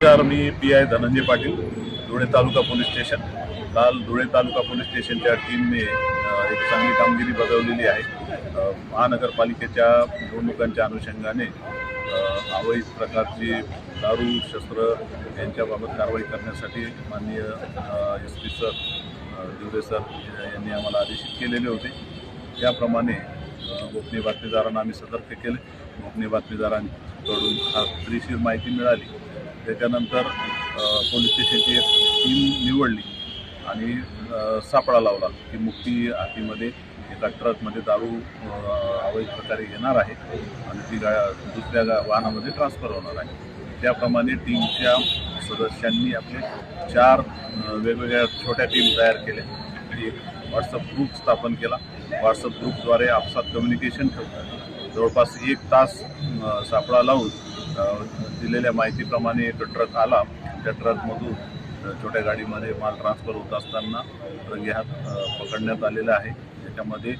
नमस्कार, मी पी.आय. धनंजय पाटील, धुळे तालुका police station. काल धुळे तालुका police स्टेशनच्या टीमने एक चांगली कामगिरी बजावलेली आहे. महानगरपालिकेच्या निवडणुकांच्या अनुषंगाने अवैध प्रकारची दारू, शस्त्र यांच्याबाबत कारवाई करण्यासाठी माननीय SP सर दिवरे सर यांनी आम्हाला आदेशित केलेले होते. त्याप्रमाणे गोपनीय बातमीदारांना आम्ही सतर्क केले. गोपनीय बातमीदारांकडून खात्रीशीर माहिती मिळाली. त्याच्यानंतर पोलीस स्टेशनची एक टीम निवडली आणि सापळा लावला की मुक्ती हातीमध्ये एका ट्रकमध्ये दारू अवैध प्रकारे येणार आहे आणि ती दुसऱ्या वाहनामध्ये ट्रान्सफर होणार आहे. त्याप्रमाणे टीमच्या सदस्यांनी आपले 4 वेगवेगळ्या छोट्या टीम तयार केल्या. एक व्हॉट्सअप ग्रुप स्थापन केला. व्हॉट्सअप ग्रुपद्वारे आपसात कम्युनिकेशन ठेवतात. जवळपास 1 तास सापळा लावून दिलेल्या माहितीप्रमाणे एक ट्रक आला. त्या ट्रकमधून छोट्या गाडीमध्ये माल ट्रान्सफर होत असताना रंगे हात पकडण्यात आलेला आहे. त्याच्यामध्ये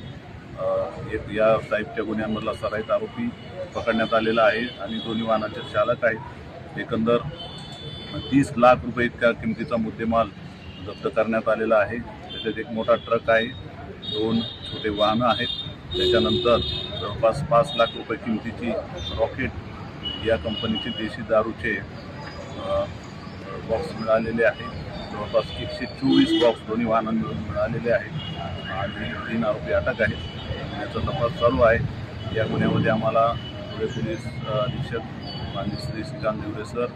एक या टाईपच्या गुन्ह्यांमधला सराईत आरोपी पकडण्यात आलेला आहे आणि दोन्ही वाहनाचे चालक आहेत. एकंदर 30 लाख रुपये इतक्या किमतीचा मुद्देमाल जप्त करण्यात आलेला आहे. त्याच्यात एक मोठा ट्रक आहे, 2 छोटे वाहनं आहेत. त्याच्यानंतर जवळपास 5 लाख रुपये किमतीची रॉकेट या कंपनीचे देशी दारूचे बॉक्स मिळालेले आहे. जवळपास 124 बॉक्स दोन्ही वाहनांमधून मिळालेले आहेत आणि 3 आरोपी अटक आहेत. याचा तपास चालू आहे. या गुन्ह्यामध्ये आम्हाला धुळे पोलीस अधीक्षक माननीय श्री श्रीकांत दिवरे सर,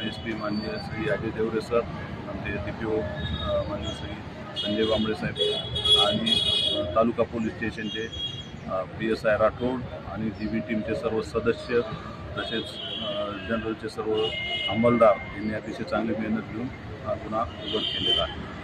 SP माननीय श्री अजय देवरे सर, आमचे DPO माननीय श्री संजय बांबळे साहेब आणि तालुका पोलीस स्टेशनचे PSI राठोड आणि DB टीमचे सर्व सदस्य तसेच जनरलचे सर्व अंमलदार यांनी अतिशय चांगली मेहनत घेऊन हा गुन्हा उघड केलेला आहे.